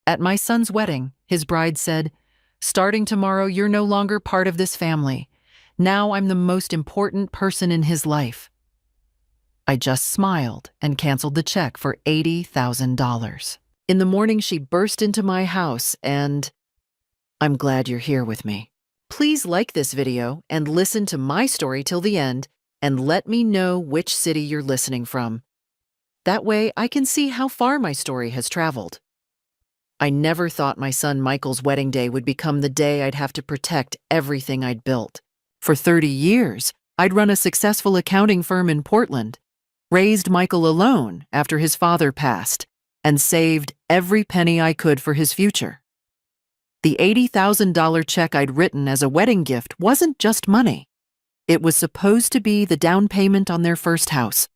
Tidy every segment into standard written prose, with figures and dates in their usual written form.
At my son's wedding, his bride said, "Starting tomorrow, you're no longer part of this family. Now I'm the most important person in his life." I just smiled and canceled the check for $80,000. In the morning, she burst into my house and, "I'm glad you're here with me." Please like this video and listen to my story till the end and let me know which city you're listening from. That way I can see how far my story has traveled. I never thought my son Michael's wedding day would become the day I'd have to protect everything I'd built. For 30 years, I'd run a successful accounting firm in Portland, raised Michael alone after his father passed, and saved every penny I could for his future. The $80,000 check I'd written as a wedding gift wasn't just money. It was supposed to be the down payment on their first house,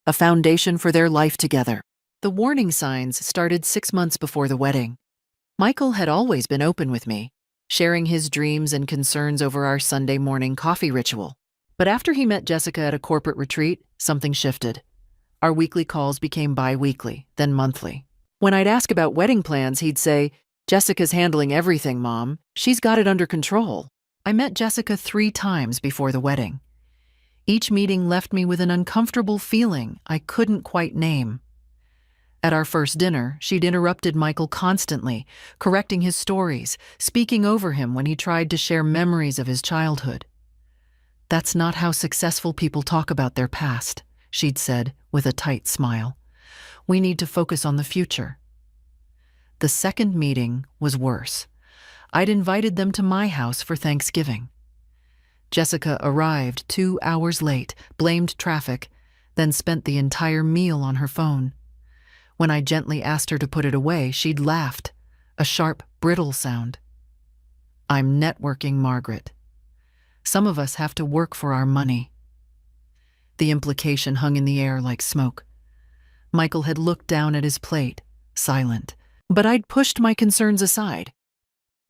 a foundation for their life together. The warning signs started 6 months before the wedding. Michael had always been open with me, sharing his dreams and concerns over our Sunday morning coffee ritual. But after he met Jessica at a corporate retreat, something shifted. Our weekly calls became bi-weekly, then monthly. When I'd ask about wedding plans, he'd say, "Jessica's handling everything, Mom. She's got it under control." I met Jessica 3 times before the wedding. Each meeting left me with an uncomfortable feeling I couldn't quite name. At our first dinner, she'd interrupted Michael constantly, correcting his stories, speaking over him when he tried to share memories of his childhood. "That's not how successful people talk about their past," she'd said with a tight smile. "We need to focus on the future." The second meeting was worse. I'd invited them to my house for Thanksgiving. Jessica arrived 2 hours late, blamed traffic, then spent the entire meal on her phone. When I gently asked her to put it away, she'd laughed, a sharp, brittle sound. "I'm networking, Margaret. Some of us have to work for our money." The implication hung in the air like smoke. Michael had looked down at his plate, silent, but I'd pushed my concerns aside.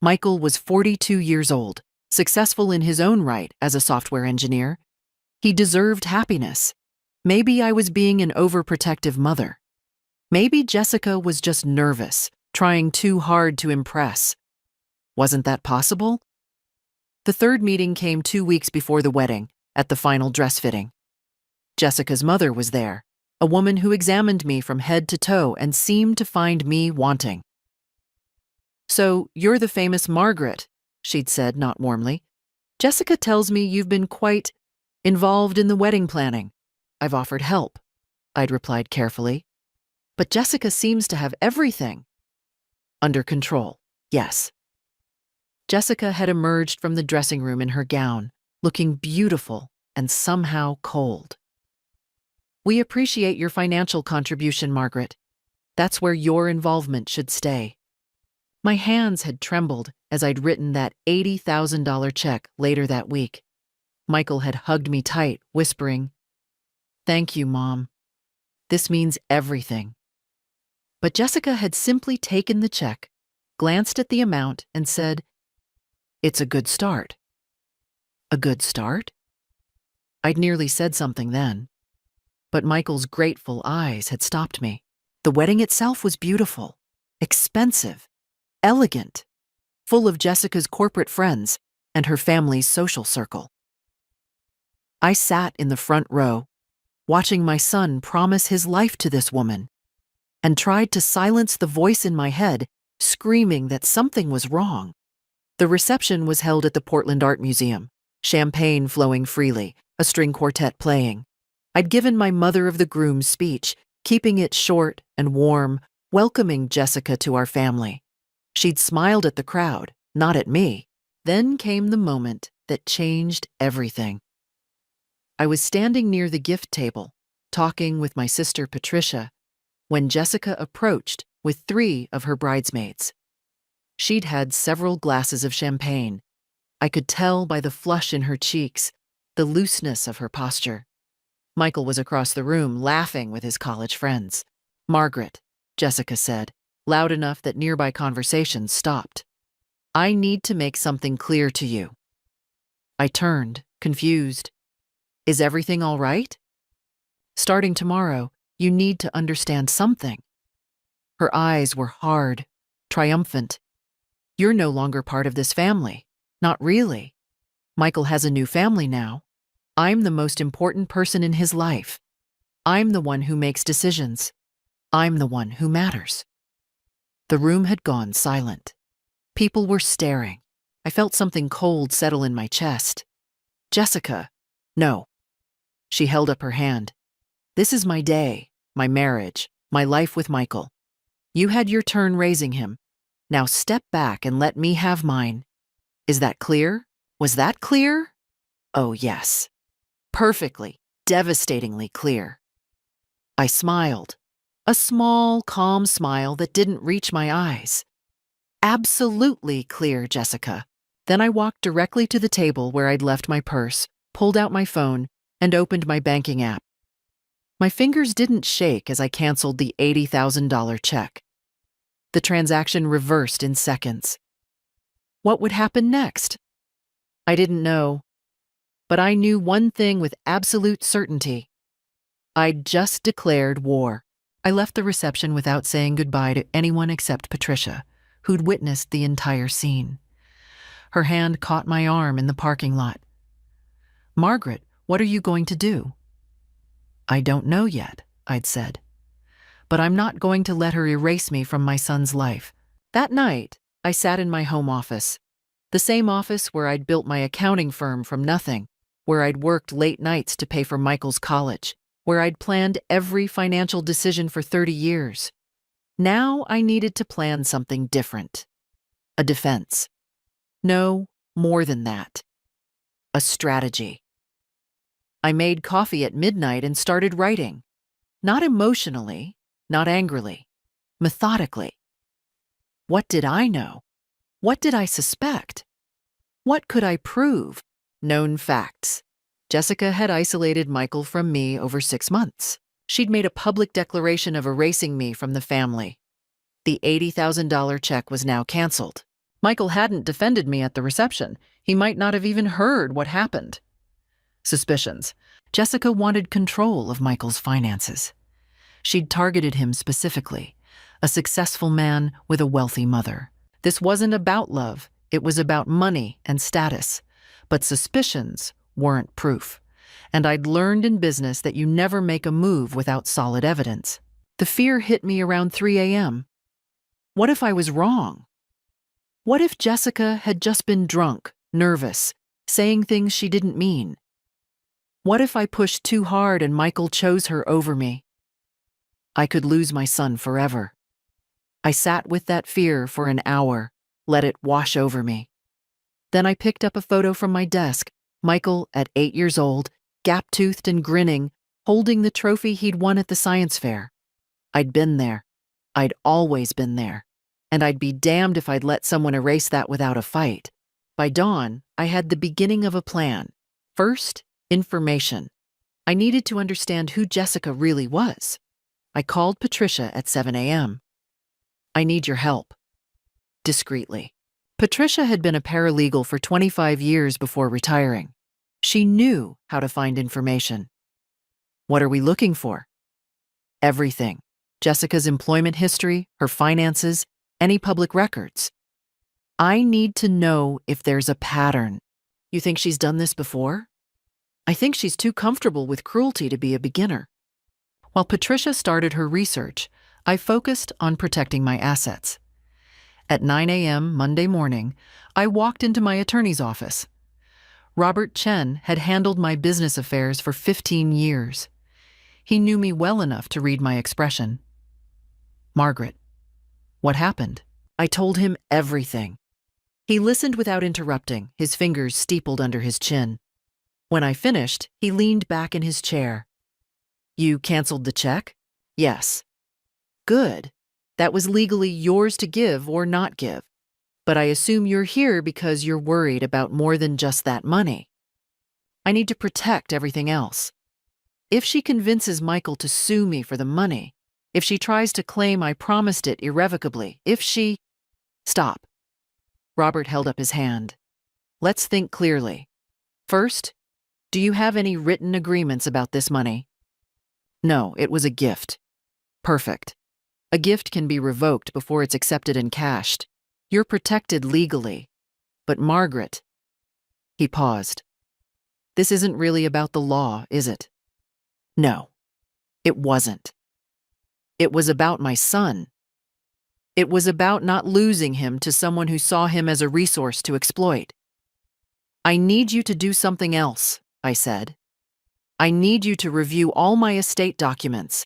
Michael was 42 years old, successful in his own right as a software engineer. He deserved happiness. Maybe I was being an overprotective mother. Maybe Jessica was just nervous, trying too hard to impress. Wasn't that possible? The third meeting came 2 weeks before the wedding, at the final dress fitting. Jessica's mother was there, a woman who examined me from head to toe and seemed to find me wanting. "So, you're the famous Margaret," she'd said, not warmly. "Jessica tells me you've been quite involved in the wedding planning." "I've offered help," I'd replied carefully. "But Jessica seems to have everything under control." "Yes." Jessica had emerged from the dressing room in her gown, looking beautiful and somehow cold. "We appreciate your financial contribution, Margaret. That's where your involvement should stay." My hands had trembled as I'd written that $80,000 check later that week. Michael had hugged me tight, whispering, "Thank you, Mom. This means everything." But Jessica had simply taken the check, glanced at the amount, and said, "It's a good start." A good start? I'd nearly said something then. But Michael's grateful eyes had stopped me. The wedding itself was beautiful, expensive, elegant, full of Jessica's corporate friends and her family's social circle. I sat in the front row, watching my son promise his life to this woman, and tried to silence the voice in my head screaming that something was wrong. The reception was held at the Portland Art Museum, champagne flowing freely, a string quartet playing. I'd given my mother of the groom speech, keeping it short and warm, welcoming Jessica to our family. She'd smiled at the crowd, not at me. Then came the moment that changed everything. I was standing near the gift table, talking with my sister Patricia, when Jessica approached with 3 of her bridesmaids. She'd had several glasses of champagne. I could tell by the flush in her cheeks, the looseness of her posture. Michael was across the room, laughing with his college friends. "Margaret," Jessica said, loud enough that nearby conversations stopped. "I need to make something clear to you." I turned, confused. "Is everything all right?" "Starting tomorrow, you need to understand something." Her eyes were hard, triumphant. You're no longer part of this family. Not really. Michael has a new family now. I'm the most important person in his life. I'm the one who makes decisions. I'm the one who matters. The room had gone silent. People were staring. I felt something cold settle in my chest. Jessica. No. She held up her hand. This is my day, my marriage, my life with Michael. You had your turn raising him. Now step back and let me have mine. Is that clear? Was that clear? Oh, yes. Perfectly, devastatingly clear. I smiled. A small, calm smile that didn't reach my eyes. Absolutely clear, Jessica. Then I walked directly to the table where I'd left my purse, pulled out my phone, and opened my banking app. My fingers didn't shake as I canceled the $80,000 check. The transaction reversed in seconds. What would happen next? I didn't know, but I knew one thing with absolute certainty. I'd just declared war. I left the reception without saying goodbye to anyone except Patricia, who'd witnessed the entire scene. Her hand caught my arm in the parking lot. Margaret, what are you going to do? I don't know yet, I'd said. But I'm not going to let her erase me from my son's life. That night, I sat in my home office. The same office where I'd built my accounting firm from nothing, where I'd worked late nights to pay for Michael's college, where I'd planned every financial decision for 30 years. Now I needed to plan something different. A defense. No, more than that. A strategy. I made coffee at midnight and started writing. Not emotionally, not angrily, methodically. What did I know? What did I suspect? What could I prove? Known facts. Jessica had isolated Michael from me over 6 months. She'd made a public declaration of erasing me from the family. The $80,000 check was now canceled. Michael hadn't defended me at the reception. He might not have even heard what happened. Suspicions. Jessica wanted control of Michael's finances. She'd targeted him specifically, a successful man with a wealthy mother. This wasn't about love, it was about money and status. But suspicions weren't proof. And I'd learned in business that you never make a move without solid evidence. The fear hit me around 3 a.m. What if I was wrong? What if Jessica had just been drunk, nervous, saying things she didn't mean? What if I pushed too hard and Michael chose her over me? I could lose my son forever. I sat with that fear for an hour, let it wash over me. Then I picked up a photo from my desk, Michael at 8 years old, gap-toothed and grinning, holding the trophy he'd won at the science fair. I'd been there. I'd always been there. And I'd be damned if I'd let someone erase that without a fight. By dawn, I had the beginning of a plan. First, information. I needed to understand who Jessica really was. I called Patricia at 7 a.m. I need your help. Discreetly. Patricia had been a paralegal for 25 years before retiring. She knew how to find information. What are we looking for? Everything. Jessica's employment history, her finances, any public records. I need to know if there's a pattern. You think she's done this before? I think she's too comfortable with cruelty to be a beginner. While Patricia started her research, I focused on protecting my assets. At 9 a.m. Monday morning, I walked into my attorney's office. Robert Chen had handled my business affairs for 15 years. He knew me well enough to read my expression. Margaret, what happened? I told him everything. He listened without interrupting, his fingers steepled under his chin. When I finished, he leaned back in his chair. You canceled the check? Yes. Good. That was legally yours to give or not give. But I assume you're here because you're worried about more than just that money. I need to protect everything else. If she convinces Michael to sue me for the money, if she tries to claim I promised it irrevocably, if she… Stop. Robert held up his hand. Let's think clearly. First, do you have any written agreements about this money? No, it was a gift. Perfect. A gift can be revoked before it's accepted and cashed. You're protected legally. But Margaret, he paused. This isn't really about the law, is it? No, it wasn't. It was about my son. It was about not losing him to someone who saw him as a resource to exploit. I need you to do something else, I said. I need you to review all my estate documents.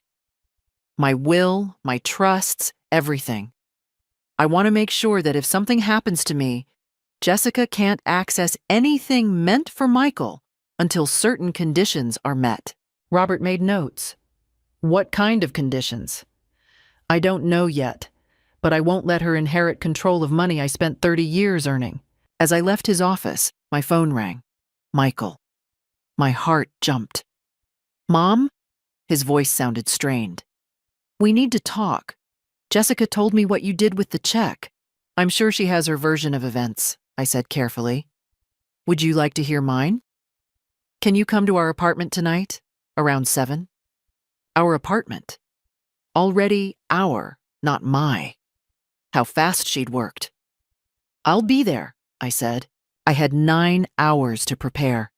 My will, my trusts, everything. I want to make sure that if something happens to me, Jessica can't access anything meant for Michael until certain conditions are met. Robert made notes. What kind of conditions? I don't know yet, but I won't let her inherit control of money I spent 30 years earning. As I left his office, my phone rang. Michael. My heart jumped. Mom? His voice sounded strained. We need to talk. Jessica told me what you did with the check. I'm sure she has her version of events, I said carefully. Would you like to hear mine? Can you come to our apartment tonight? Around 7? Our apartment. Already our, not my. How fast she'd worked. I'll be there, I said. I had 9 hours to prepare.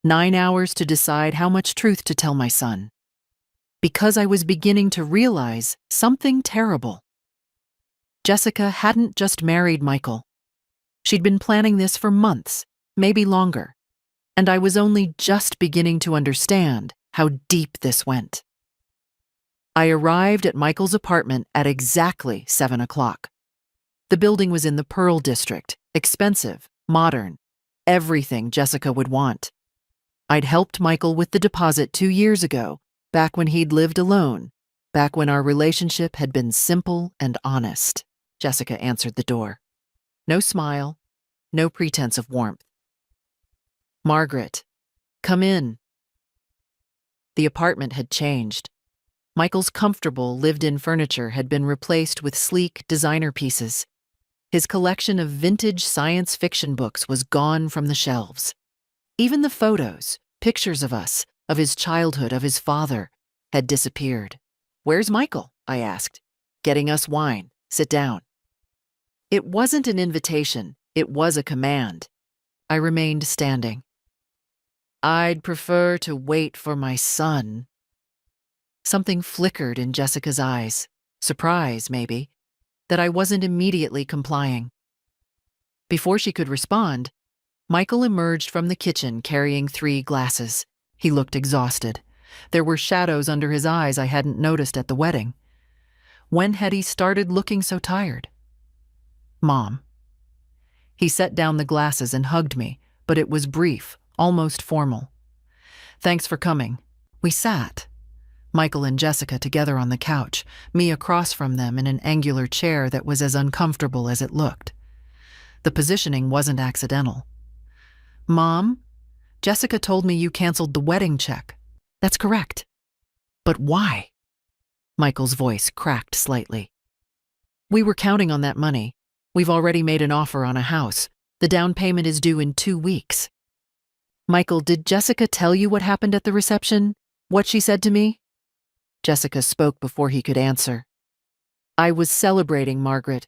9 hours to decide how much truth to tell my son. Because I was beginning to realize something terrible. Jessica hadn't just married Michael. She'd been planning this for months, maybe longer, and I was only just beginning to understand how deep this went. I arrived at Michael's apartment at exactly 7 o'clock. The building was in the Pearl District, expensive, modern, everything Jessica would want. I'd helped Michael with the deposit 2 years ago, back when he'd lived alone, back when our relationship had been simple and honest. Jessica answered the door. No smile, no pretense of warmth. Margaret, come in. The apartment had changed. Michael's comfortable, lived-in furniture had been replaced with sleek designer pieces. His collection of vintage science fiction books was gone from the shelves. Even the photos, pictures of us, of his childhood, of his father, had disappeared. Where's Michael? I asked. Getting us wine. Sit down. It wasn't an invitation. It was a command. I remained standing. I'd prefer to wait for my son. Something flickered in Jessica's eyes. Surprise, maybe, that I wasn't immediately complying. Before she could respond, Michael emerged from the kitchen carrying 3 glasses. He looked exhausted. There were shadows under his eyes I hadn't noticed at the wedding. When had he started looking so tired? Mom. He set down the glasses and hugged me, but it was brief, almost formal. Thanks for coming. We sat. Michael and Jessica together on the couch, me across from them in an angular chair that was as uncomfortable as it looked. The positioning wasn't accidental. Mom, Jessica told me you canceled the wedding check. That's correct. But why? Michael's voice cracked slightly. We were counting on that money. We've already made an offer on a house. The down payment is due in 2 weeks. Michael, did Jessica tell you what happened at the reception? What she said to me? Jessica spoke before he could answer. I was celebrating, Margaret.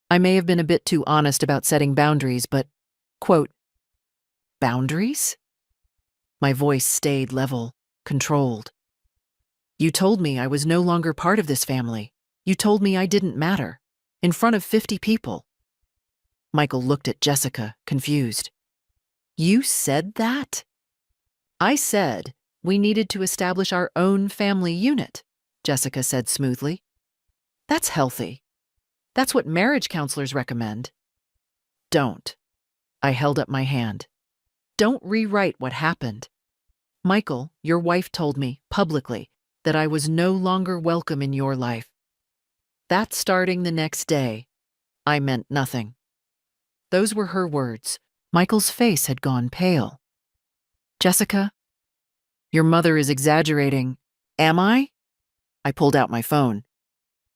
I may have been a bit too honest about setting boundaries, but, quote, boundaries? My voice stayed level, controlled. You told me I was no longer part of this family. You told me I didn't matter. In front of 50 people. Michael looked at Jessica, confused. You said that? I said we needed to establish our own family unit, Jessica said smoothly. That's healthy. That's what marriage counselors recommend. Don't. I held up my hand. Don't rewrite what happened. Michael, your wife told me, publicly, that I was no longer welcome in your life. That starting the next day, I meant nothing. Those were her words. Michael's face had gone pale. Jessica, your mother is exaggerating. Am I? I pulled out my phone.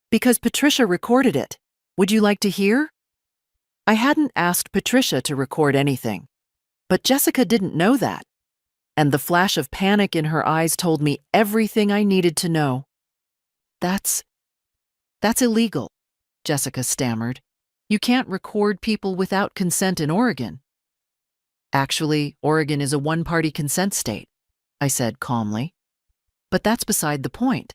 Because Patricia recorded it. Would you like to hear? I hadn't asked Patricia to record anything, but Jessica didn't know that. And the flash of panic in her eyes told me everything I needed to know. That's That's illegal, Jessica stammered. You can't record people without consent in Oregon. Actually, Oregon is a one-party consent state, I said calmly. But that's beside the point.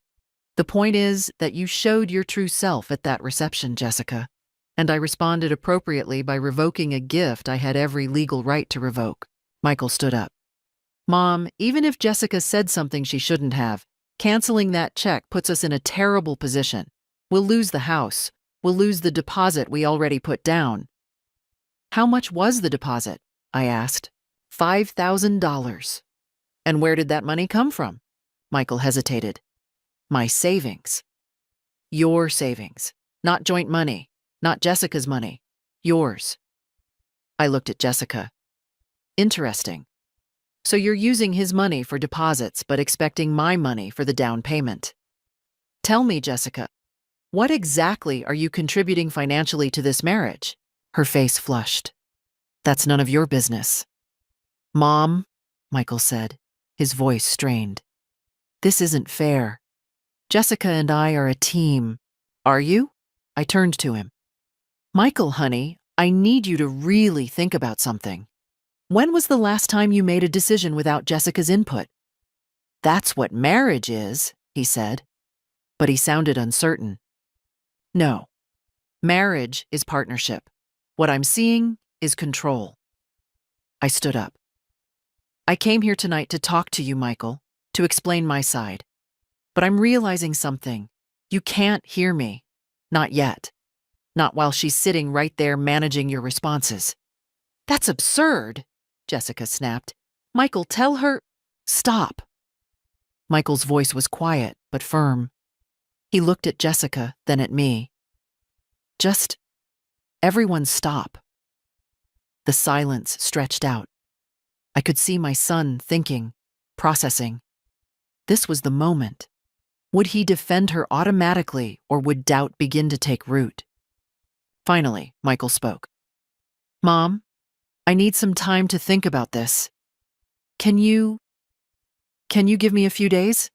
The point is that you showed your true self at that reception, Jessica, and I responded appropriately by revoking a gift I had every legal right to revoke. Michael stood up. Mom, even if Jessica said something she shouldn't have, canceling that check puts us in a terrible position. We'll lose the house. We'll lose the deposit we already put down. How much was the deposit? I asked. $5,000. And where did that money come from? Michael hesitated. My savings. Your savings. Not joint money. Not Jessica's money. Yours. I looked at Jessica. Interesting. So you're using his money for deposits but expecting my money for the down payment. Tell me, Jessica, what exactly are you contributing financially to this marriage? Her face flushed. That's none of your business. Mom, Michael said, his voice strained. This isn't fair. Jessica and I are a team. Are you? I turned to him. Michael, honey, I need you to really think about something. When was the last time you made a decision without Jessica's input? That's what marriage is, he said. But he sounded uncertain. No. Marriage is partnership. What I'm seeing is control. I stood up. I came here tonight to talk to you, Michael, to explain my side. But I'm realizing something. You can't hear me. Not yet. Not while she's sitting right there managing your responses. That's absurd, Jessica snapped. Michael, tell her… Stop. Michael's voice was quiet but firm. He looked at Jessica, then at me. Just… everyone stop. The silence stretched out. I could see my son thinking, processing. This was the moment. Would he defend her automatically, or would doubt begin to take root? Finally, Michael spoke. Mom, I need some time to think about this. Can you give me a few days?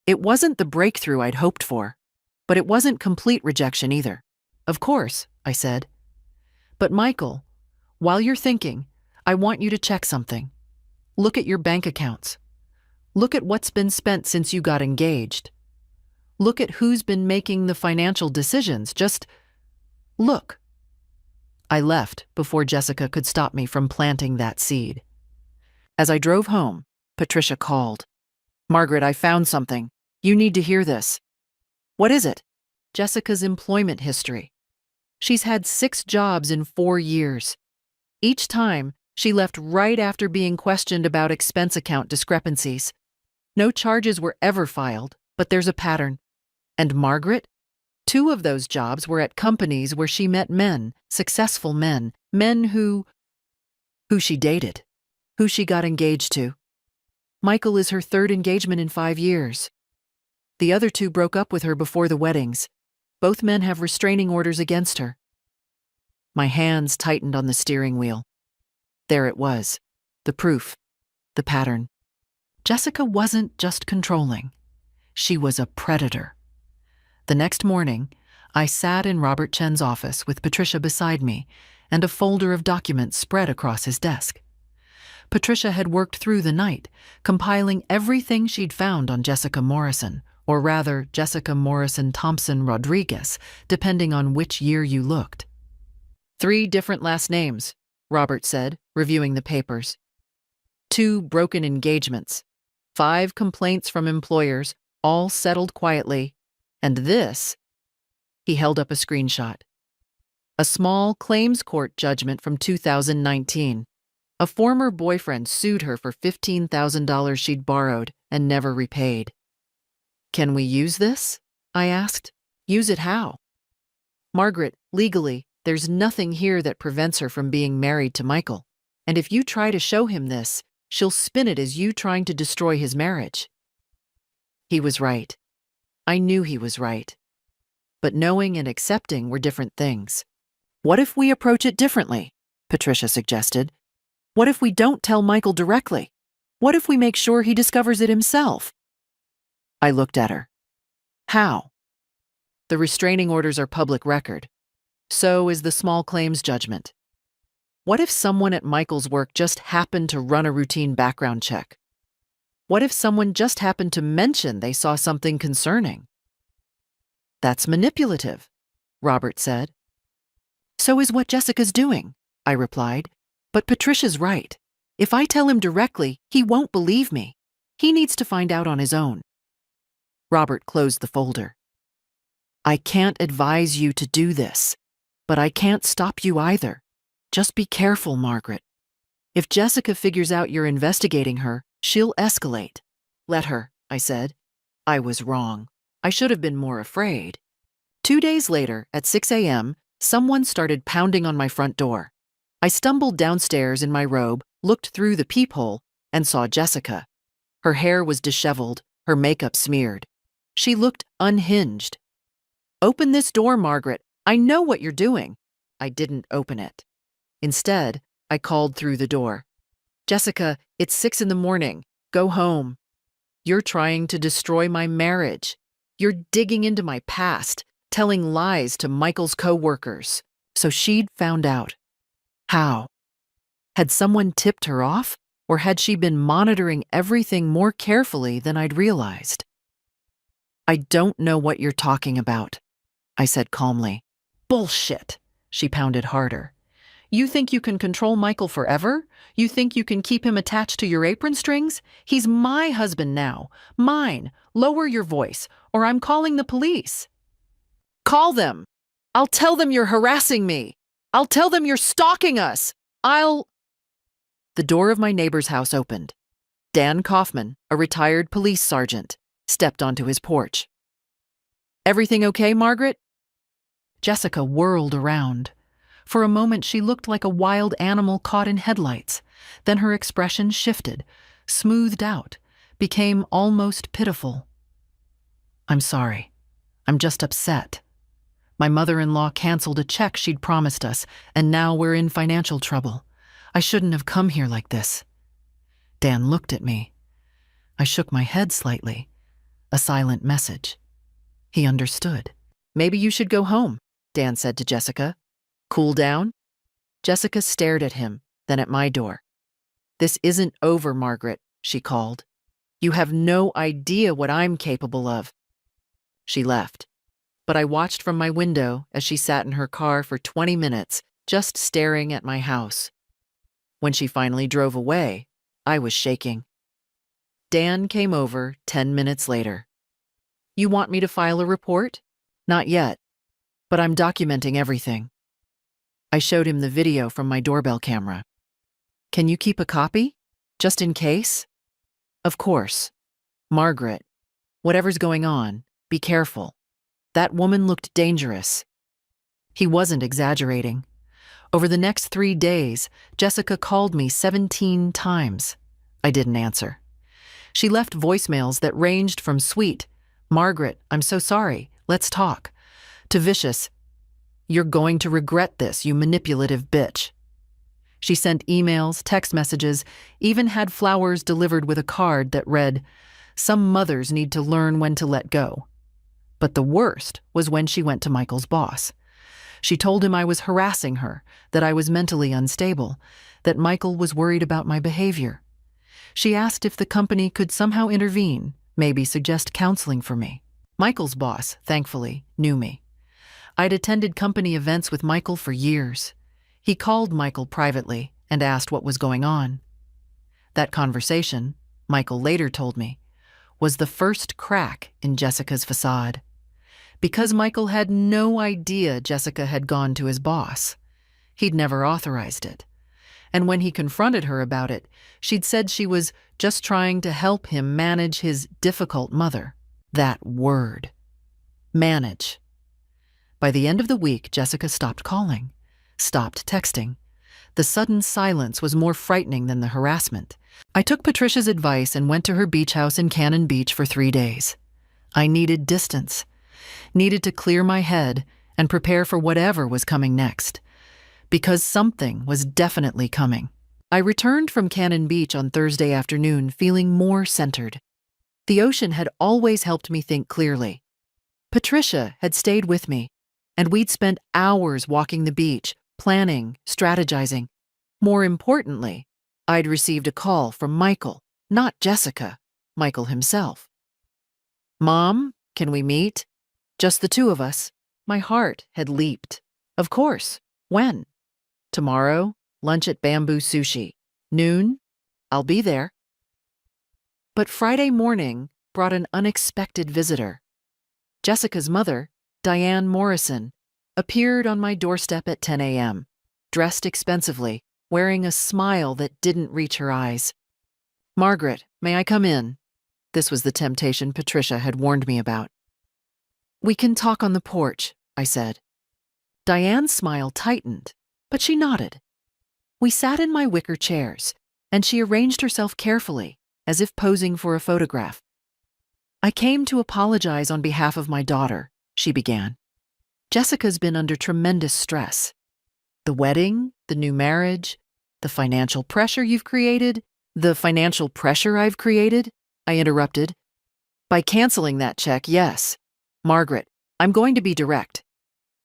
It wasn't the breakthrough I'd hoped for, but it wasn't complete rejection either. Of course, I said. But Michael, while you're thinking, I want you to check something. Look at your bank accounts. Look at what's been spent since you got engaged. Look at who's been making the financial decisions. Just look. I left before Jessica could stop me from planting that seed. As I drove home, Patricia called. Margaret, I found something. You need to hear this. What is it? Jessica's employment history. She's had 6 jobs in 4 years. Each time, she left right after being questioned about expense account discrepancies. No charges were ever filed, but there's a pattern. And Margaret? 2 of those jobs were at companies where she met men, successful men who she dated, who she got engaged to. Michael is her 3rd engagement in 5 years. The other 2 broke up with her before the weddings. Both men have restraining orders against her. My hands tightened on the steering wheel. There it was, the proof, the pattern. Jessica wasn't just controlling. She was a predator. The next morning, I sat in Robert Chen's office with Patricia beside me and a folder of documents spread across his desk. Patricia had worked through the night, compiling everything she'd found on Jessica Morrison, or rather Jessica Morrison Thompson Rodriguez, depending on which year you looked. 3 different last names, Robert said, reviewing the papers. 2 broken engagements. 5 complaints from employers, all settled quietly. And this, he held up a screenshot. A small claims court judgment from 2019. A former boyfriend sued her for $15,000 she'd borrowed and never repaid. Can we use this? I asked. Use it how? Margaret, legally, there's nothing here that prevents her from being married to Michael. And if you try to show him this, she'll spin it as you trying to destroy his marriage. He was right. I knew he was right. But knowing and accepting were different things. What if we approach it differently? Patricia suggested. What if we don't tell Michael directly? What if we make sure he discovers it himself? I looked at her. How? The restraining orders are public record. So is the small claims judgment. What if someone at Michael's work just happened to run a routine background check? What if someone just happened to mention they saw something concerning? That's manipulative, Robert said. So is what Jessica's doing, I replied. But Patricia's right. If I tell him directly, he won't believe me. He needs to find out on his own. Robert closed the folder. I can't advise you to do this, but I can't stop you either. Just be careful, Margaret. If Jessica figures out you're investigating her, she'll escalate. Let her, I said. I was wrong. I should have been more afraid. 2 days later, at 6 a.m., someone started pounding on my front door. I stumbled downstairs in my robe, looked through the peephole, and saw Jessica. Her hair was disheveled, her makeup smeared. She looked unhinged. Open this door, Margaret. I know what you're doing. I didn't open it. Instead, I called through the door. Jessica, it's 6 in the morning. Go home. You're trying to destroy my marriage. You're digging into my past, telling lies to Michael's co-workers. So she'd found out. How? Had someone tipped her off, or had she been monitoring everything more carefully than I'd realized? I don't know what you're talking about, I said calmly. Bullshit, she pounded harder. You think you can control Michael forever? You think you can keep him attached to your apron strings? He's my husband now. Mine. Lower your voice, or I'm calling the police. Call them. I'll tell them you're harassing me. I'll tell them you're stalking us. The door of my neighbor's house opened. Dan Kaufman, a retired police sergeant, stepped onto his porch. Everything okay, Margaret? Jessica whirled around. For a moment, she looked like a wild animal caught in headlights. Then her expression shifted, smoothed out, became almost pitiful. I'm sorry. I'm just upset. My mother-in-law canceled a check she'd promised us, and now we're in financial trouble. I shouldn't have come here like this. Dan looked at me. I shook my head slightly. A silent message. He understood. Maybe you should go home, Dan said to Jessica. Cool down? Jessica stared at him, then at my door. This isn't over, Margaret, she called. You have no idea what I'm capable of. She left, but I watched from my window as she sat in her car for 20 minutes, just staring at my house. When she finally drove away, I was shaking. Dan came over 10 minutes later. You want me to file a report? Not yet, but I'm documenting everything. I showed him the video from my doorbell camera. Can you keep a copy? Just in case? Of course. Margaret, whatever's going on, be careful. That woman looked dangerous. He wasn't exaggerating. Over the next 3 days, Jessica called me 17 times. I didn't answer. She left voicemails that ranged from sweet, Margaret, I'm so sorry, let's talk, to vicious, you're going to regret this, you manipulative bitch. She sent emails, text messages, even had flowers delivered with a card that read, some mothers need to learn when to let go. But the worst was when she went to Michael's boss. She told him I was harassing her, that I was mentally unstable, that Michael was worried about my behavior. She asked if the company could somehow intervene, maybe suggest counseling for me. Michael's boss, thankfully, knew me. I'd attended company events with Michael for years. He called Michael privately and asked what was going on. That conversation, Michael later told me, was the first crack in Jessica's facade. Because Michael had no idea Jessica had gone to his boss. He'd never authorized it. And when he confronted her about it, she'd said she was just trying to help him manage his difficult mother. That word. Manage. By the end of the week, Jessica stopped calling, stopped texting. The sudden silence was more frightening than the harassment. I took Patricia's advice and went to her beach house in Cannon Beach for 3 days. I needed distance, needed to clear my head and prepare for whatever was coming next. Because something was definitely coming. I returned from Cannon Beach on Thursday afternoon feeling more centered. The ocean had always helped me think clearly. Patricia had stayed with me, and we'd spent hours walking the beach, planning, strategizing. More importantly, I'd received a call from Michael, not Jessica, Michael himself. "Mom, can we meet? Just the two of us." My heart had leaped. Of course. When? "Tomorrow, lunch at Bamboo Sushi. Noon? I'll be there." But Friday morning brought an unexpected visitor. Jessica's mother, Diane Morrison, appeared on my doorstep at 10 a.m., dressed expensively, wearing a smile that didn't reach her eyes. "Margaret, may I come in?" This was the temptation Patricia had warned me about. "We can talk on the porch," I said. Diane's smile tightened, but she nodded. We sat in my wicker chairs, and she arranged herself carefully, as if posing for a photograph. "I came to apologize on behalf of my daughter," she began. "Jessica's been under tremendous stress. The wedding, the new marriage, the financial pressure you've created." "The financial pressure I've created?" I interrupted. "By canceling that check, yes. Margaret, I'm going to be direct.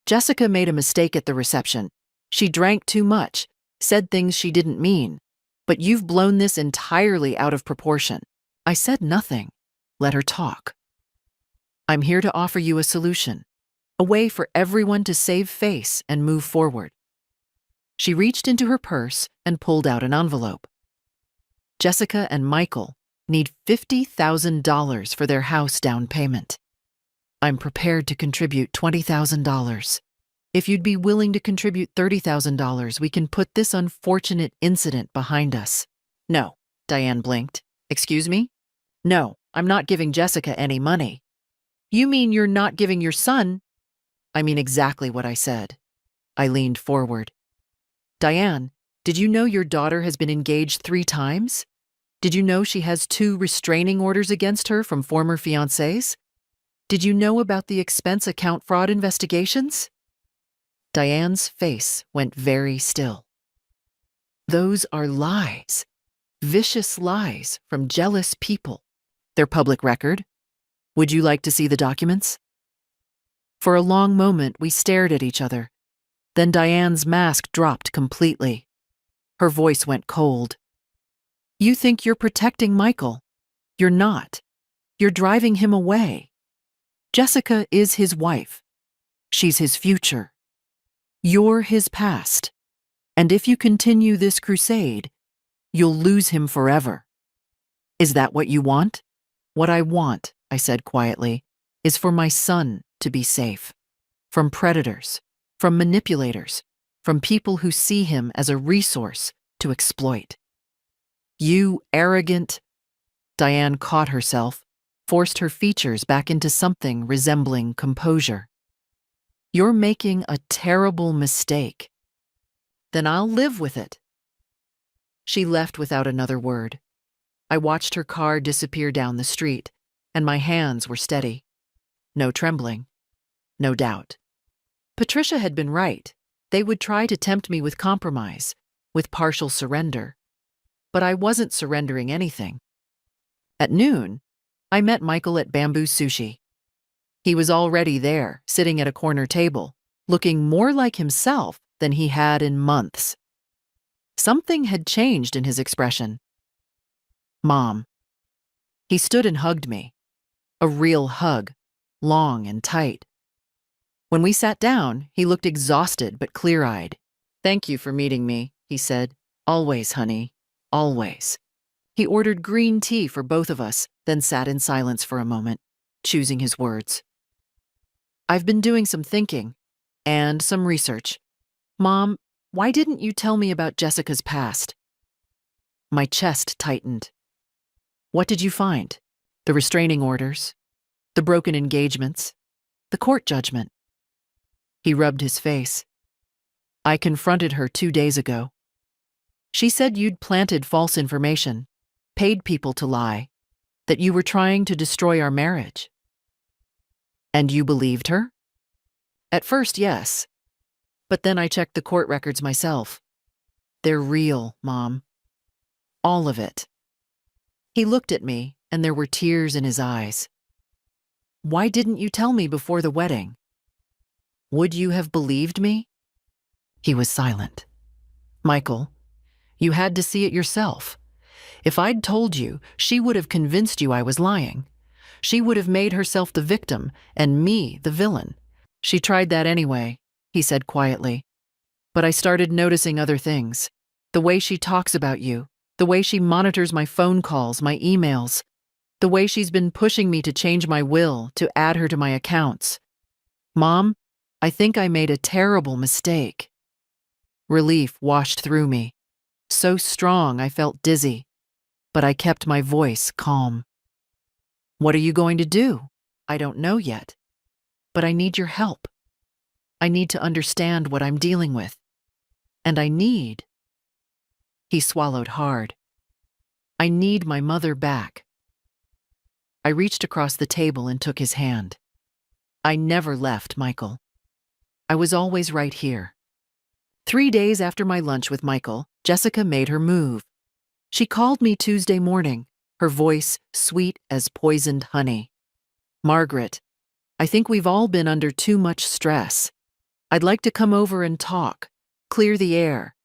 Jessica made a mistake at the reception. She drank too much, said things she didn't mean. But you've blown this entirely out of proportion." I said nothing. Let her talk. "I'm here to offer you a solution, a way for everyone to save face and move forward." She reached into her purse and pulled out an envelope. "Jessica and Michael need $50,000 for their house down payment. I'm prepared to contribute $20,000. If you'd be willing to contribute $30,000, we can put this unfortunate incident behind us." "No," Diane blinked. "Excuse me? No, I'm not giving Jessica any money." "You mean you're not giving your son?" "I mean exactly what I said." I leaned forward. "Diane, did you know your daughter has been engaged 3 times? Did you know she has 2 restraining orders against her from former fiancés? Did you know about the expense account fraud investigations?" Diane's face went very still. "Those are lies, vicious lies from jealous people. They're public record. Would you like to see the documents?" For a long moment, we stared at each other. Then Diane's mask dropped completely. Her voice went cold. "You think you're protecting Michael. You're not. You're driving him away. Jessica is his wife. She's his future. You're his past. And if you continue this crusade, you'll lose him forever. Is that what you want?" "What I want," I said quietly, "is for my son to be safe. From predators, from manipulators, from people who see him as a resource to exploit." "You arrogant—" Diane caught herself, forced her features back into something resembling composure. "You're making a terrible mistake." "Then I'll live with it." She left without another word. I watched her car disappear down the street, and my hands were steady. No trembling. No doubt. Patricia had been right. They would try to tempt me with compromise, with partial surrender. But I wasn't surrendering anything. At noon, I met Michael at Bamboo Sushi. He was already there, sitting at a corner table, looking more like himself than he had in months. Something had changed in his expression. "Mom." He stood and hugged me. A real hug, long and tight. When we sat down, he looked exhausted but clear-eyed. "Thank you for meeting me," he said. "Always, honey, always." He ordered green tea for both of us, then sat in silence for a moment, choosing his words. "I've been doing some thinking and some research. Mom, why didn't you tell me about Jessica's past?" My chest tightened. "What did you find? The restraining orders, the broken engagements, the court judgment?" He rubbed his face. "I confronted her 2 days ago. She said you'd planted false information, paid people to lie, that you were trying to destroy our marriage." "And you believed her?" "At first, yes. But then I checked the court records myself. They're real, Mom. All of it." He looked at me, and there were tears in his eyes. Why didn't you tell me before the wedding? Would you have believed me? He was silent. Michael, you had to see it yourself. If I'd told you, she would have convinced you I was lying. She would have made herself the victim and me the villain. She tried that anyway, he said quietly. But I started noticing other things. The way she talks about you, the way she monitors my phone calls, my emails, the way she's been pushing me to change my will, to add her to my accounts. Mom, I think I made a terrible mistake. Relief washed through me. So strong I felt dizzy, but I kept my voice calm. What are you going to do? I don't know yet. But I need your help. I need to understand what I'm dealing with. And I need... He swallowed hard. I need my mother back. I reached across the table and took his hand. I never left, Michael. I was always right here. 3 days after my lunch with Michael, Jessica made her move. She called me Tuesday morning, her voice sweet as poisoned honey. Margaret, I think we've all been under too much stress. I'd like to come over and talk, clear the air.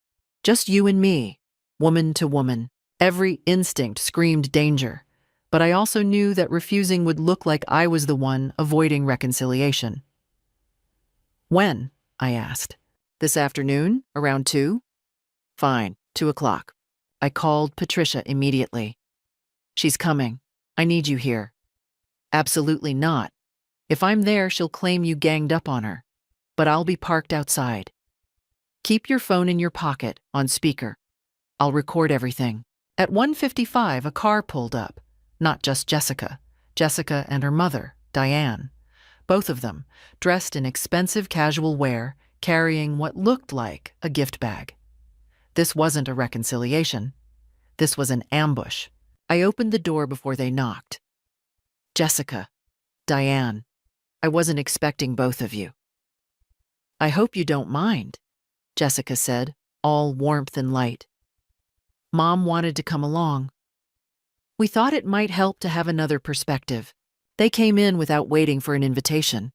Just you and me, woman to woman. Every instinct screamed danger, but I also knew that refusing would look like I was the one avoiding reconciliation. When? I asked. This afternoon, around 2? Fine, 2 o'clock. I called Patricia immediately. She's coming. I need you here. Absolutely not. If I'm there, she'll claim you ganged up on her. But I'll be parked outside. Keep your phone in your pocket, on speaker. I'll record everything. At 1:55, a car pulled up. Not just Jessica. Jessica and her mother, Diane. Both of them, dressed in expensive casual wear, carrying what looked like a gift bag. This wasn't a reconciliation. This was an ambush. I opened the door before they knocked. Jessica, Diane, I wasn't expecting both of you. I hope you don't mind, Jessica said, all warmth and light. Mom wanted to come along. We thought it might help to have another perspective. They came in without waiting for an invitation.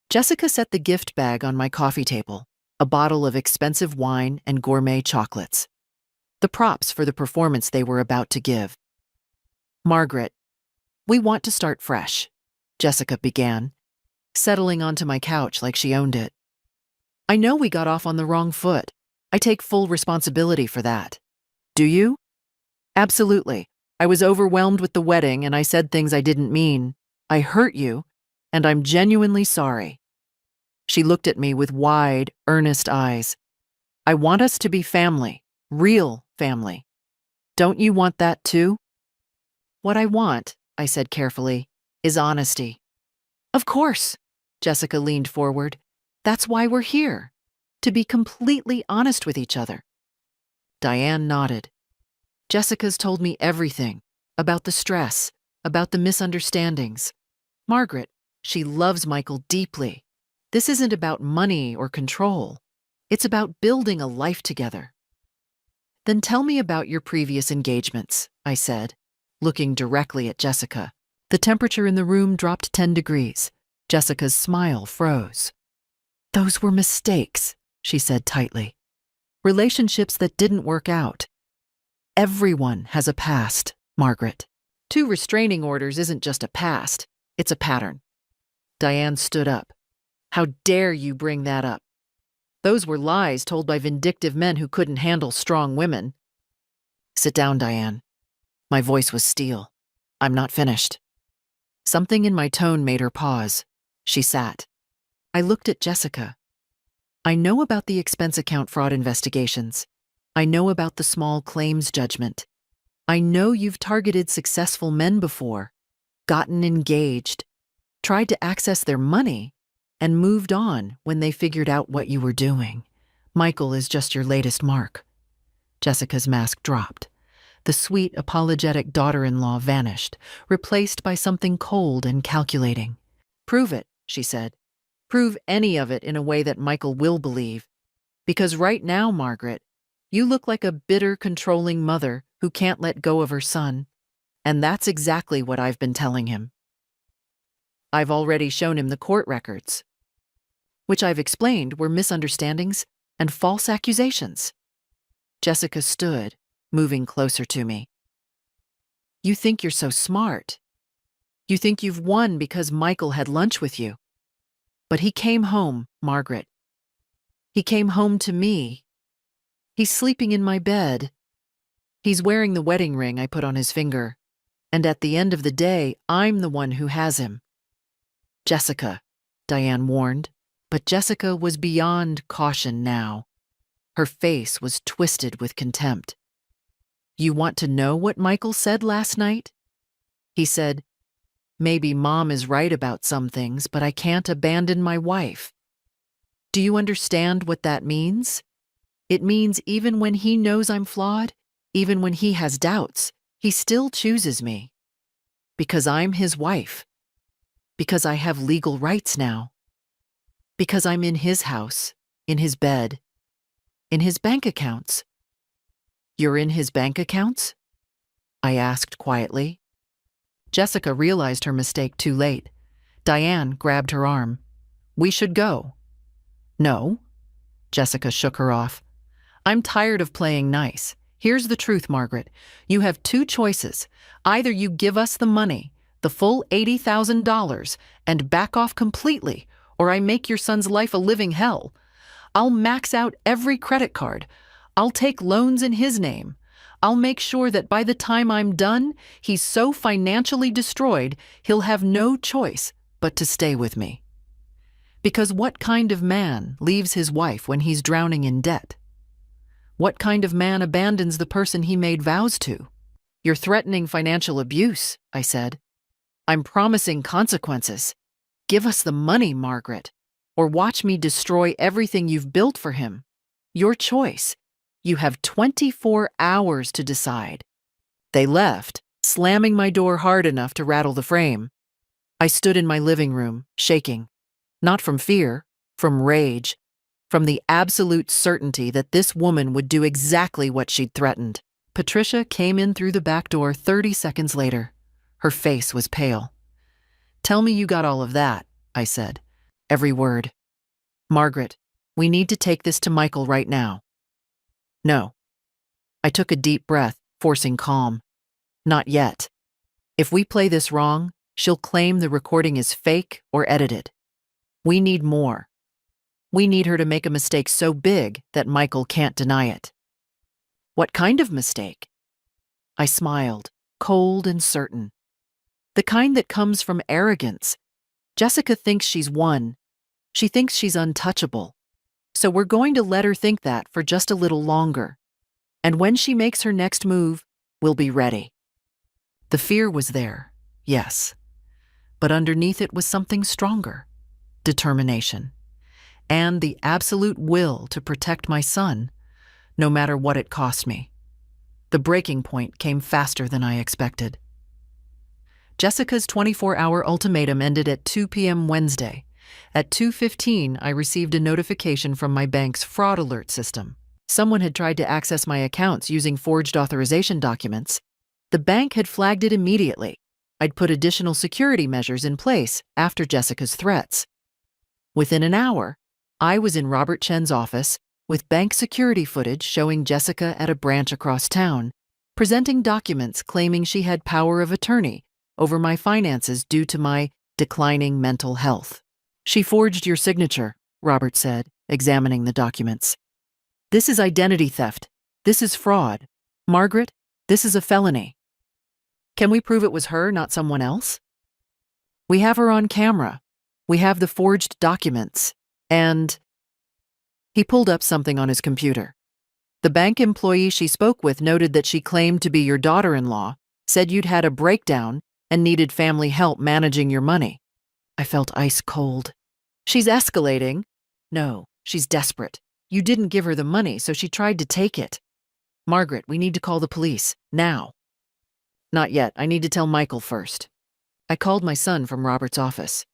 Jessica set the gift bag on my coffee table, a bottle of expensive wine and gourmet chocolates. The props for the performance they were about to give. Margaret, we want to start fresh, Jessica began, settling onto my couch like she owned it. I know we got off on the wrong foot. I take full responsibility for that. Do you? Absolutely. I was overwhelmed with the wedding and I said things I didn't mean. I hurt you, and I'm genuinely sorry. She looked at me with wide, earnest eyes. I want us to be family, real family. Don't you want that too? What I want, I said carefully, is honesty. Of course, Jessica leaned forward. That's why we're here, to be completely honest with each other. Diane nodded. Jessica's told me everything, about the stress, about the misunderstandings. Margaret, she loves Michael deeply. This isn't about money or control. It's about building a life together. Then tell me about your previous engagements, I said, looking directly at Jessica. The temperature in the room dropped 10 degrees. Jessica's smile froze. Those were mistakes, she said tightly. Relationships that didn't work out. Everyone has a past, Margaret. 2 restraining orders isn't just a past, it's a pattern. Diane stood up. How dare you bring that up? Those were lies told by vindictive men who couldn't handle strong women. Sit down, Diane. My voice was steel. I'm not finished. Something in my tone made her pause. She sat. I looked at Jessica. I know about the expense account fraud investigations. I know about the small claims judgment. I know you've targeted successful men before, gotten engaged, tried to access their money, and moved on when they figured out what you were doing. Michael is just your latest mark. Jessica's mask dropped. The sweet, apologetic daughter-in-law vanished, replaced by something cold and calculating. Prove it, she said. Prove any of it in a way that Michael will believe. Because right now, Margaret, you look like a bitter, controlling mother who can't let go of her son. And that's exactly what I've been telling him. I've already shown him the court records, which I've explained were misunderstandings and false accusations. Jessica stood, moving closer to me. You think you're so smart. You think you've won because Michael had lunch with you. But he came home, Margaret. He came home to me. He's sleeping in my bed. He's wearing the wedding ring I put on his finger. And at the end of the day, I'm the one who has him. Jessica, Diane warned, but Jessica was beyond caution now. Her face was twisted with contempt. You want to know what Michael said last night? He said, maybe Mom is right about some things, but I can't abandon my wife. Do you understand what that means? It means even when he knows I'm flawed, even when he has doubts, he still chooses me. Because I'm his wife. Because I have legal rights now. Because I'm in his house, in his bed, in his bank accounts. You're in his bank accounts? I asked quietly. Jessica realized her mistake too late. Diane grabbed her arm. We should go. No. Jessica shook her off. I'm tired of playing nice. Here's the truth, Margaret. You have two choices. Either you give us the money, the full $80,000, and back off completely, or I make your son's life a living hell. I'll max out every credit card. I'll take loans in his name. I'll make sure that by the time I'm done, he's so financially destroyed, he'll have no choice but to stay with me. Because what kind of man leaves his wife when he's drowning in debt? What kind of man abandons the person he made vows to? You're threatening financial abuse, I said. I'm promising consequences. Give us the money, Margaret, or watch me destroy everything you've built for him. Your choice. You have 24 hours to decide. They left, slamming my door hard enough to rattle the frame. I stood in my living room, shaking. Not from fear, from rage, from the absolute certainty that this woman would do exactly what she'd threatened. Patricia came in through the back door 30 seconds later. Her face was pale. Tell me you got all of that, I said. Every word. Margaret, we need to take this to Michael right now. No. I took a deep breath, forcing calm. Not yet. If we play this wrong, she'll claim the recording is fake or edited. We need more. We need her to make a mistake so big that Michael can't deny it. What kind of mistake? I smiled, cold and certain. The kind that comes from arrogance. Jessica thinks she's won. She thinks she's untouchable. So we're going to let her think that for just a little longer. And when she makes her next move, we'll be ready. The fear was there, yes. But underneath it was something stronger. Determination. And the absolute will to protect my son, no matter what it cost me. The breaking point came faster than I expected. Jessica's 24-hour ultimatum ended at 2 p.m. Wednesday. At 2:15, I received a notification from my bank's fraud alert system. Someone had tried to access my accounts using forged authorization documents. The bank had flagged it immediately. I'd put additional security measures in place after Jessica's threats. Within an hour, I was in Robert Chen's office with bank security footage showing Jessica at a branch across town, presenting documents claiming she had power of attorney over my finances due to my declining mental health. She forged your signature, Robert said, examining the documents. This is identity theft. This is fraud. Margaret, this is a felony. Can we prove it was her, not someone else? We have her on camera. We have the forged documents. And he pulled up something on his computer. The bank employee she spoke with noted that she claimed to be your daughter-in-law, said you'd had a breakdown and needed family help managing your money. I felt ice cold. She's escalating. No, she's desperate. You didn't give her the money, so she tried to take it. Margaret, we need to call the police, now. Not yet, I need to tell Michael first. I called my son from Robert's office.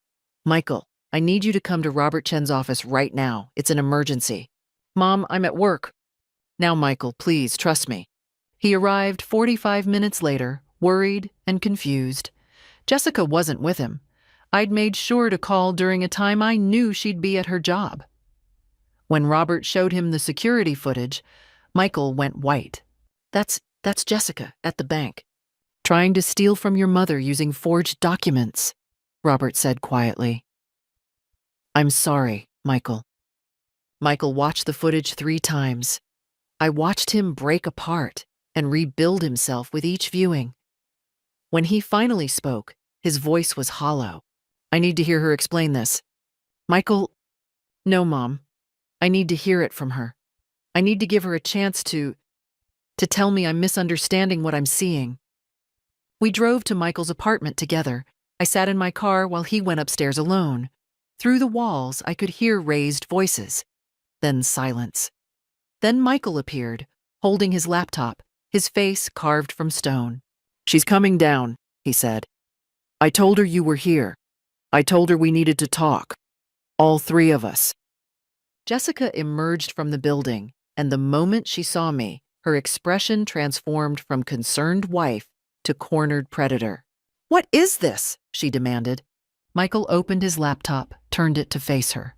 Michael, I need you to come to Robert Chen's office right now. It's an emergency. Mom, I'm at work. Now, Michael, please, trust me. He arrived 45 minutes later, worried and confused. Jessica wasn't with him. I'd made sure to call during a time I knew she'd be at her job. When Robert showed him the security footage, Michael went white. That's Jessica at the bank, trying to steal from your mother using forged documents, Robert said quietly. I'm sorry, Michael. Michael watched the footage 3 times. I watched him break apart and rebuild himself with each viewing. When he finally spoke, his voice was hollow. I need to hear her explain this. Michael, no, Mom. I need to hear it from her. I need to give her a chance to tell me I'm misunderstanding what I'm seeing. We drove to Michael's apartment together. I sat in my car while he went upstairs alone. Through the walls, I could hear raised voices. Then silence. Then Michael appeared, holding his laptop, his face carved from stone. She's coming down, he said. I told her you were here. I told her we needed to talk. All 3 of us. Jessica emerged from the building, and the moment she saw me, her expression transformed from concerned wife to cornered predator. What is this? She demanded. Michael opened his laptop, turned it to face her.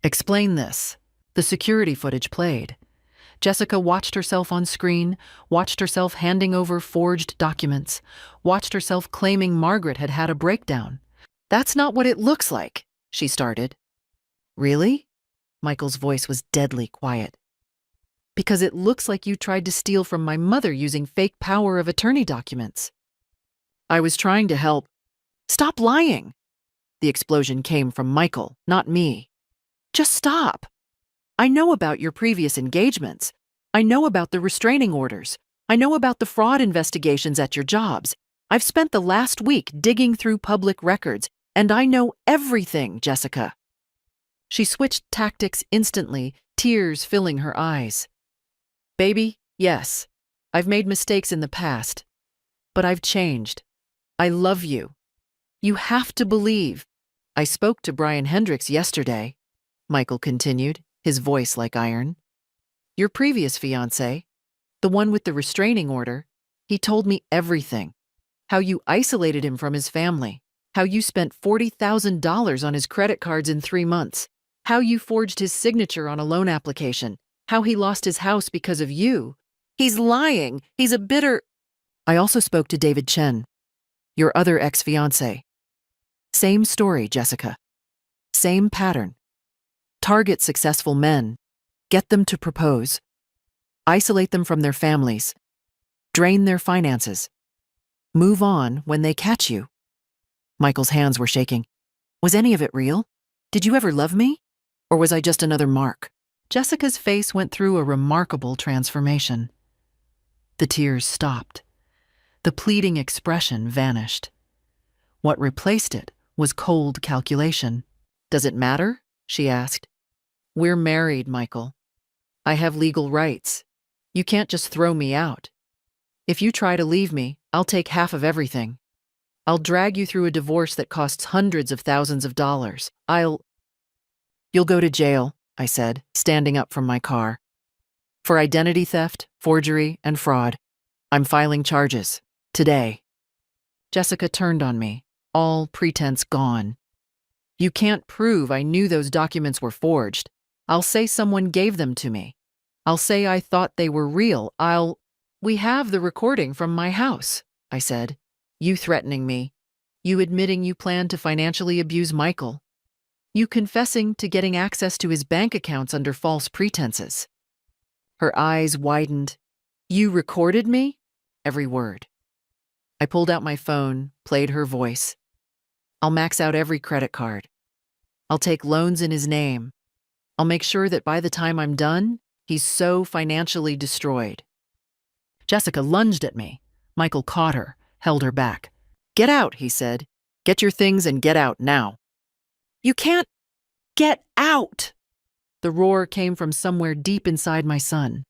Explain this. The security footage played. Jessica watched herself on screen, watched herself handing over forged documents, watched herself claiming Margaret had had a breakdown. That's not what it looks like, she started. Really? Michael's voice was deadly quiet. Because it looks like you tried to steal from my mother using fake power of attorney documents. I was trying to help. Stop lying. The explosion came from Michael, not me. Just stop. I know about your previous engagements. I know about the restraining orders. I know about the fraud investigations at your jobs. I've spent the last week digging through public records, and I know everything, Jessica. She switched tactics instantly, tears filling her eyes. Baby, yes, I've made mistakes in the past, but I've changed. I love you. You have to believe. I spoke to Brian Hendricks yesterday, Michael continued, his voice like iron. Your previous fiancé, the one with the restraining order, he told me everything. How you isolated him from his family, how you spent $40,000 on his credit cards in 3 months, how you forged his signature on a loan application, how he lost his house because of you. He's lying. He's a bitter... I also spoke to David Chen, your other ex-fiancé. Same story, Jessica. Same pattern. Target successful men. Get them to propose. Isolate them from their families. Drain their finances. Move on when they catch you. Michael's hands were shaking. Was any of it real? Did you ever love me? Or was I just another mark? Jessica's face went through a remarkable transformation. The tears stopped. The pleading expression vanished. What replaced it was cold calculation. Does it matter? She asked. We're married, Michael. I have legal rights. You can't just throw me out. If you try to leave me, I'll take half of everything. I'll drag you through a divorce that costs hundreds of thousands of dollars. You'll go to jail, I said, standing up from my car. For identity theft, forgery, and fraud. I'm filing charges. Today. Jessica turned on me, all pretense gone. You can't prove I knew those documents were forged. I'll say someone gave them to me. I'll say I thought they were real. We have the recording from my house, I said. You threatening me. You admitting you planned to financially abuse Michael. You confessing to getting access to his bank accounts under false pretenses. Her eyes widened. You recorded me? Every word. I pulled out my phone, played her voice. I'll max out every credit card. I'll take loans in his name. I'll make sure that by the time I'm done, he's so financially destroyed. Jessica lunged at me. Michael caught her, held her back. Get out, he said. Get your things and get out now. You can't get out! The roar came from somewhere deep inside my son.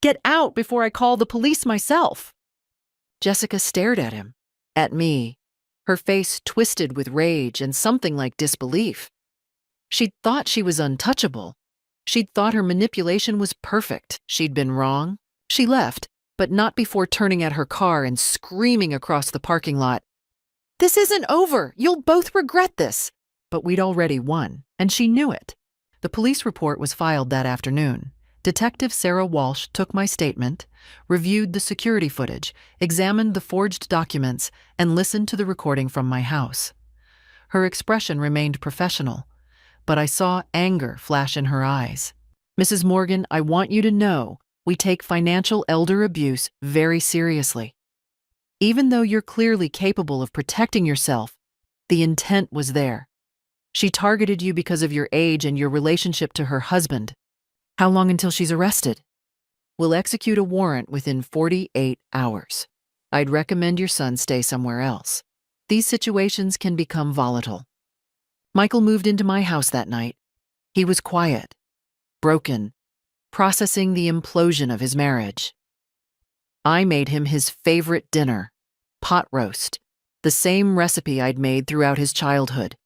Get out before I call the police myself! Jessica stared at him, at me, her face twisted with rage and something like disbelief. She'd thought she was untouchable. She'd thought her manipulation was perfect. She'd been wrong. She left, but not before turning at her car and screaming across the parking lot. "This isn't over. You'll both regret this." But we'd already won, and she knew it. The police report was filed that afternoon. Detective Sarah Walsh took my statement, reviewed the security footage, examined the forged documents, and listened to the recording from my house. Her expression remained professional, but I saw anger flash in her eyes. "Mrs. Morgan, I want you to know we take financial elder abuse very seriously. Even though you're clearly capable of protecting yourself, the intent was there. She targeted you because of your age and your relationship to her husband. How long until she's arrested?" "We'll execute a warrant within 48 hours. I'd recommend your son stay somewhere else. These situations can become volatile." Michael moved into my house that night. He was quiet, broken, processing the implosion of his marriage. I made him his favorite dinner, pot roast, the same recipe I'd made throughout his childhood.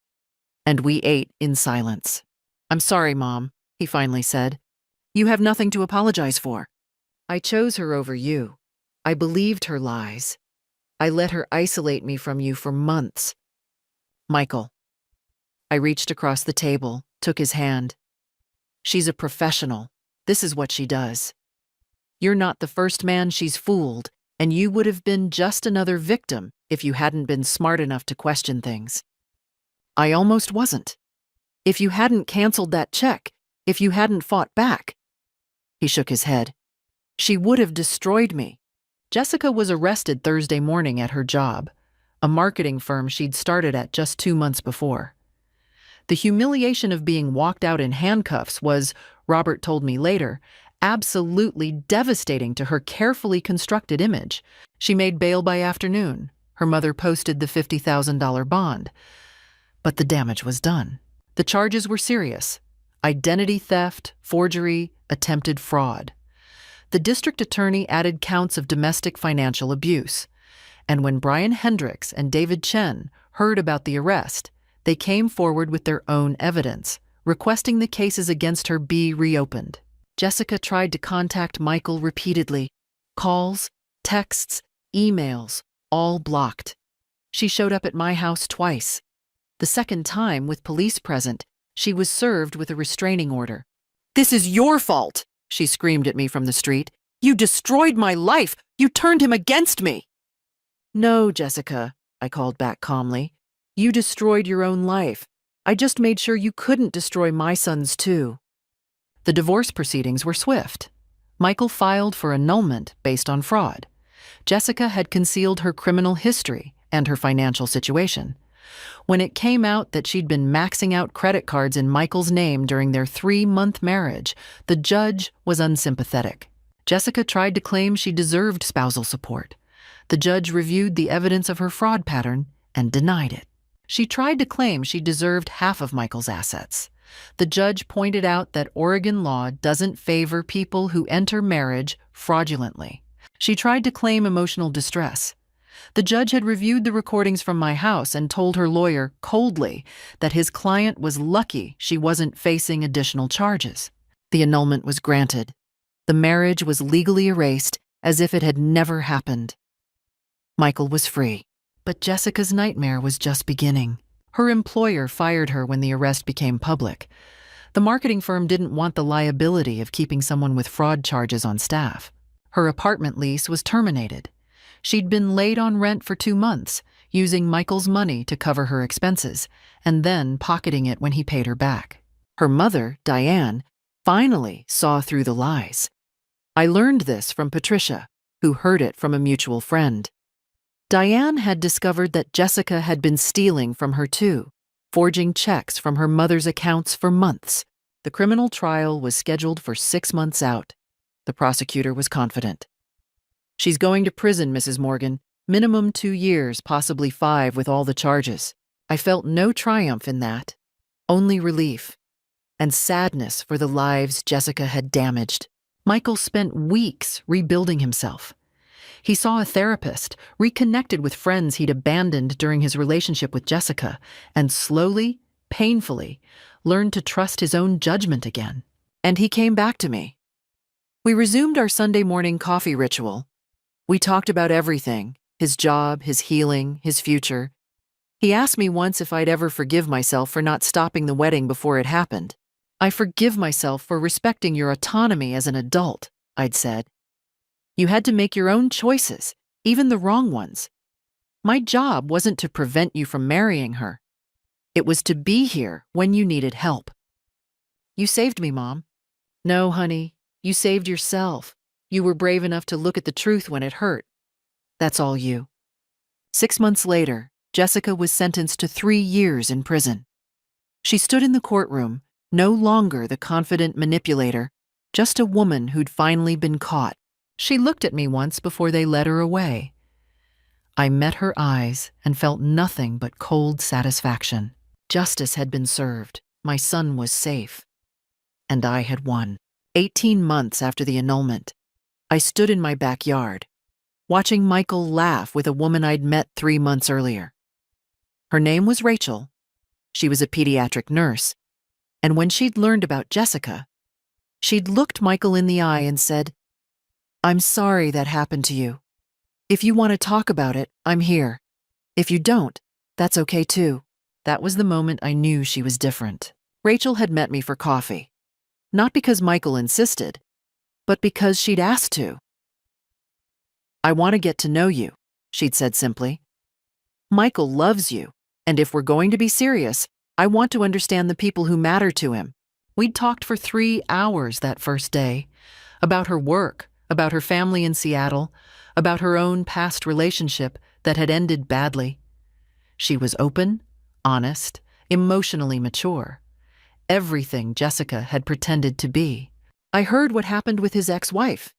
And we ate in silence. "I'm sorry, Mom," he finally said. "You have nothing to apologize for. I chose her over you. I believed her lies. I let her isolate me from you for months." "Michael." I reached across the table, took his hand. "She's a professional. This is what she does. You're not the first man she's fooled, and you would have been just another victim if you hadn't been smart enough to question things." "I almost wasn't. If you hadn't canceled that check, if you hadn't fought back." He shook his head. "She would have destroyed me." Jessica was arrested Thursday morning at her job, a marketing firm she'd started at just 2 months before. The humiliation of being walked out in handcuffs was, Robert told me later, absolutely devastating to her carefully constructed image. She made bail by afternoon. Her mother posted the $50,000 bond. But the damage was done. The charges were serious: identity theft, forgery, attempted fraud. The district attorney added counts of domestic financial abuse. And when Brian Hendricks and David Chen heard about the arrest, they came forward with their own evidence, requesting the cases against her be reopened. Jessica tried to contact Michael repeatedly. Calls, texts, emails, all blocked. She showed up at my house twice. The second time, with police present, she was served with a restraining order. "This is your fault," she screamed at me from the street. "You destroyed my life. You turned him against me." "No, Jessica," I called back calmly. "You destroyed your own life. I just made sure you couldn't destroy my son's too." The divorce proceedings were swift. Michael filed for annulment based on fraud. Jessica had concealed her criminal history and her financial situation. When it came out that she'd been maxing out credit cards in Michael's name during their 3-month marriage, the judge was unsympathetic. Jessica tried to claim she deserved spousal support. The judge reviewed the evidence of her fraud pattern and denied it. She tried to claim she deserved half of Michael's assets. The judge pointed out that Oregon law doesn't favor people who enter marriage fraudulently. She tried to claim emotional distress. The judge had reviewed the recordings from my house and told her lawyer coldly that his client was lucky she wasn't facing additional charges. The annulment was granted. The marriage was legally erased as if it had never happened. Michael was free, but Jessica's nightmare was just beginning. Her employer fired her when the arrest became public. The marketing firm didn't want the liability of keeping someone with fraud charges on staff. Her apartment lease was terminated. She'd been late on rent for 2 months, using Michael's money to cover her expenses, and then pocketing it when he paid her back. Her mother, Diane, finally saw through the lies. I learned this from Patricia, who heard it from a mutual friend. Diane had discovered that Jessica had been stealing from her too, forging checks from her mother's accounts for months. The criminal trial was scheduled for 6 months out. The prosecutor was confident. "She's going to prison, Mrs. Morgan. Minimum 2 years, possibly 5 with all the charges." I felt no triumph in that, only relief and sadness for the lives Jessica had damaged. Michael spent weeks rebuilding himself. He saw a therapist, reconnected with friends he'd abandoned during his relationship with Jessica, and slowly, painfully, learned to trust his own judgment again. And he came back to me. We resumed our Sunday morning coffee ritual. We talked about everything: his job, his healing, his future. He asked me once if I'd ever forgive myself for not stopping the wedding before it happened. I forgive myself for respecting your autonomy as an adult, I'd said. You had to make your own choices, even the wrong ones. My job wasn't to prevent you from marrying her. It was to be here when you needed help. You saved me, Mom. No, honey, you saved yourself. You were brave enough to look at the truth when it hurt. That's all you. 6 months later, Jessica was sentenced to 3 years in prison. She stood in the courtroom, no longer the confident manipulator, just a woman who'd finally been caught. She looked at me once before they led her away. I met her eyes and felt nothing but cold satisfaction. Justice had been served. My son was safe. And I had won. 18 months after the annulment, I stood in my backyard, watching Michael laugh with a woman I'd met 3 months earlier. Her name was Rachel. She was a pediatric nurse. And when she'd learned about Jessica, she'd looked Michael in the eye and said, "I'm sorry that happened to you. If you want to talk about it, I'm here. If you don't, that's okay too." That was the moment I knew she was different. Rachel had met me for coffee. Not because Michael insisted, but because she'd asked to. "I want to get to know you," she'd said simply. "Michael loves you, and if we're going to be serious, I want to understand the people who matter to him." We'd talked for 3 hours that first day, about her work, about her family in Seattle, about her own past relationship that had ended badly. She was open, honest, emotionally mature. Everything Jessica had pretended to be. "I heard what happened with his ex-wife,"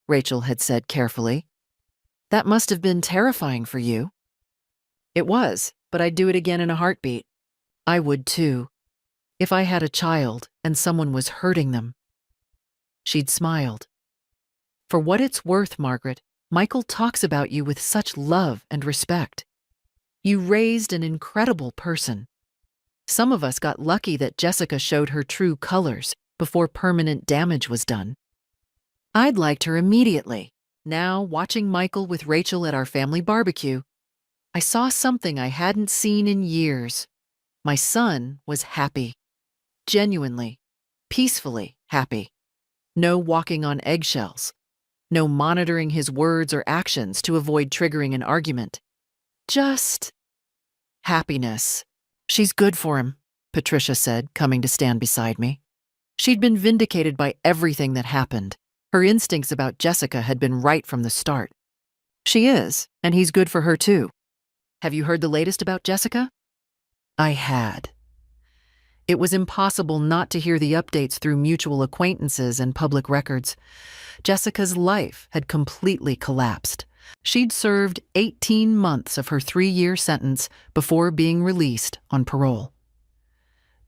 Rachel had said carefully. "That must have been terrifying for you." "It was, but I'd do it again in a heartbeat." "I would too, if I had a child and someone was hurting them." She'd smiled. "For what it's worth, Margaret, Michael talks about you with such love and respect. You raised an incredible person. Some of us got lucky that Jessica showed her true colors before permanent damage was done. I'd liked her immediately. Now, watching Michael with Rachel at our family barbecue, I saw something I hadn't seen in years. My son was happy. Genuinely, peacefully happy. No walking on eggshells. No monitoring his words or actions to avoid triggering an argument. Just happiness. "She's good for him," Patricia said, coming to stand beside me. She'd been vindicated by everything that happened. Her instincts about Jessica had been right from the start. "She is, and he's good for her too. Have you heard the latest about Jessica?" I had. It was impossible not to hear the updates through mutual acquaintances and public records. Jessica's life had completely collapsed. She'd served 18 months of her 3-year sentence before being released on parole.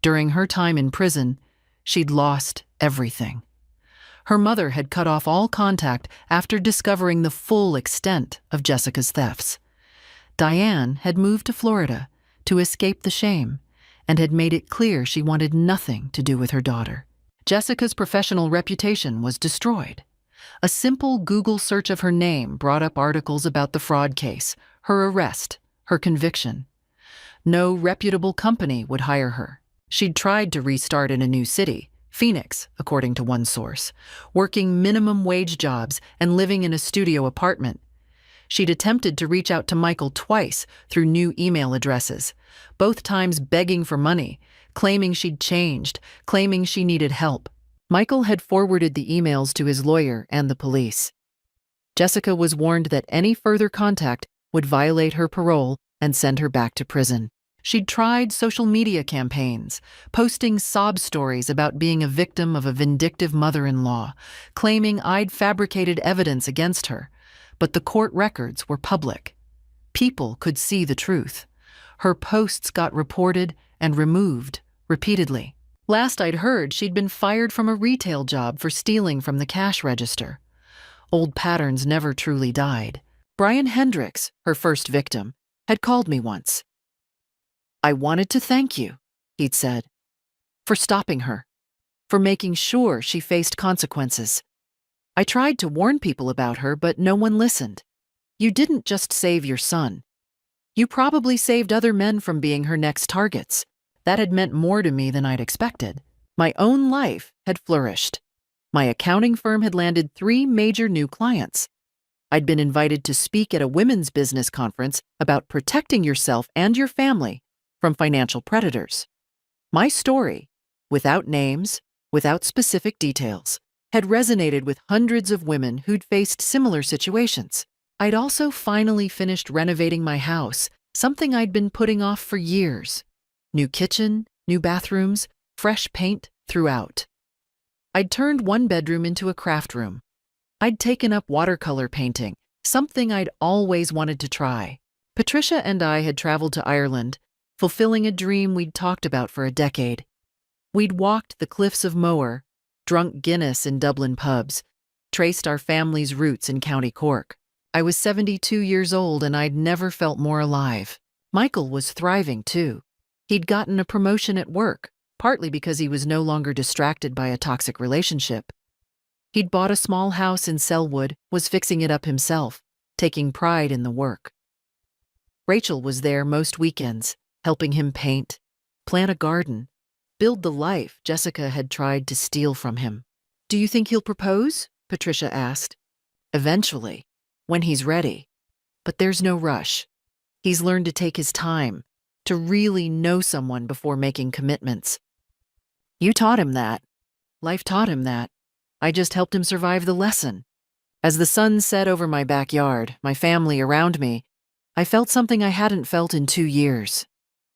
During her time in prison, she'd lost everything. Her mother had cut off all contact after discovering the full extent of Jessica's thefts. Diane had moved to Florida to escape the shame and had made it clear she wanted nothing to do with her daughter. Jessica's professional reputation was destroyed. A simple Google search of her name brought up articles about the fraud case, her arrest, her conviction. No reputable company would hire her. She'd tried to restart in a new city, Phoenix, according to one source, working minimum wage jobs and living in a studio apartment. She'd attempted to reach out to Michael twice through new email addresses, both times begging for money, claiming she'd changed, claiming she needed help. Michael had forwarded the emails to his lawyer and the police. Jessica was warned that any further contact would violate her parole and send her back to prison. She'd tried social media campaigns, posting sob stories about being a victim of a vindictive mother-in-law, claiming I'd fabricated evidence against her, but the court records were public. People could see the truth. Her posts got reported and removed repeatedly. Last I'd heard, she'd been fired from a retail job for stealing from the cash register. Old patterns never truly died. Brian Hendricks, her first victim, had called me once. "I wanted to thank you," he'd said, "for stopping her, for making sure she faced consequences. I tried to warn people about her, but no one listened. You didn't just save your son. You probably saved other men from being her next targets. That had meant more to me than I'd expected. My own life had flourished. My accounting firm had landed 3 major new clients. I'd been invited to speak at a women's business conference about protecting yourself and your family from financial predators. My story, without names, without specific details, had resonated with hundreds of women who'd faced similar situations. I'd also finally finished renovating my house, something I'd been putting off for years. New kitchen, new bathrooms, fresh paint throughout. I'd turned one bedroom into a craft room. I'd taken up watercolor painting, something I'd always wanted to try. Patricia and I had traveled to Ireland, fulfilling a dream we'd talked about for a decade. We'd walked the cliffs of Moher, drunk Guinness in Dublin pubs, traced our family's roots in County Cork. I was 72 years old and I'd never felt more alive. Michael was thriving too. He'd gotten a promotion at work, partly because he was no longer distracted by a toxic relationship. He'd bought a small house in Selwood, was fixing it up himself, taking pride in the work. Rachel was there most weekends, helping him paint, plant a garden, build the life Jessica had tried to steal from him. "Do you think he'll propose?" Patricia asked. "Eventually, when he's ready. But there's no rush. He's learned to take his time, to really know someone before making commitments." "You taught him that. Life taught him that. I just helped him survive the lesson." As the sun set over my backyard, my family around me, I felt something I hadn't felt in 2 years.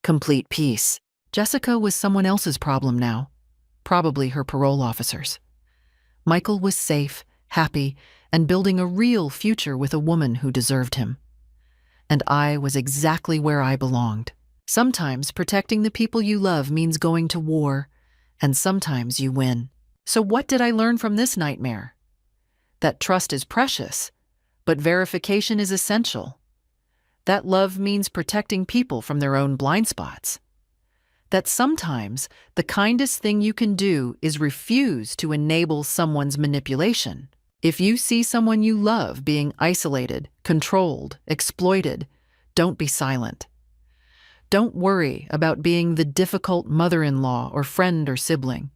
Complete peace. Jessica was someone else's problem now, probably her parole officers. Michael was safe, happy, and building a real future with a woman who deserved him. And I was exactly where I belonged. Sometimes protecting the people you love means going to war, and sometimes you win. So what did I learn from this nightmare? That trust is precious, but verification is essential. That love means protecting people from their own blind spots. That sometimes the kindest thing you can do is refuse to enable someone's manipulation. If you see someone you love being isolated, controlled, exploited, don't be silent. Don't worry about being the difficult mother-in-law or friend or sibling.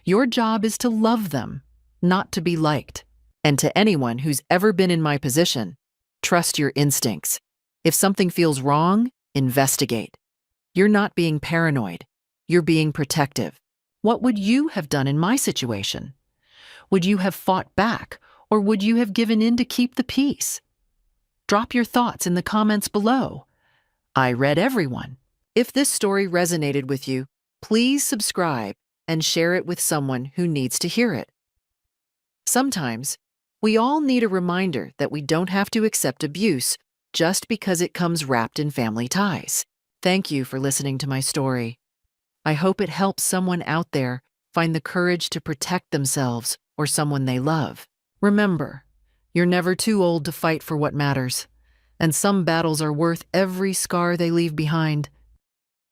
Your job is to love them, not to be liked. And to anyone who's ever been in my position, trust your instincts. If something feels wrong, investigate. You're not being paranoid. You're being protective. What would you have done in my situation? Would you have fought back, or would you have given in to keep the peace? Drop your thoughts in the comments below. I read everyone. If this story resonated with you, please subscribe and share it with someone who needs to hear it. Sometimes, we all need a reminder that we don't have to accept abuse just because it comes wrapped in family ties. Thank you for listening to my story. I hope it helps someone out there find the courage to protect themselves or someone they love. Remember, you're never too old to fight for what matters, and some battles are worth every scar they leave behind.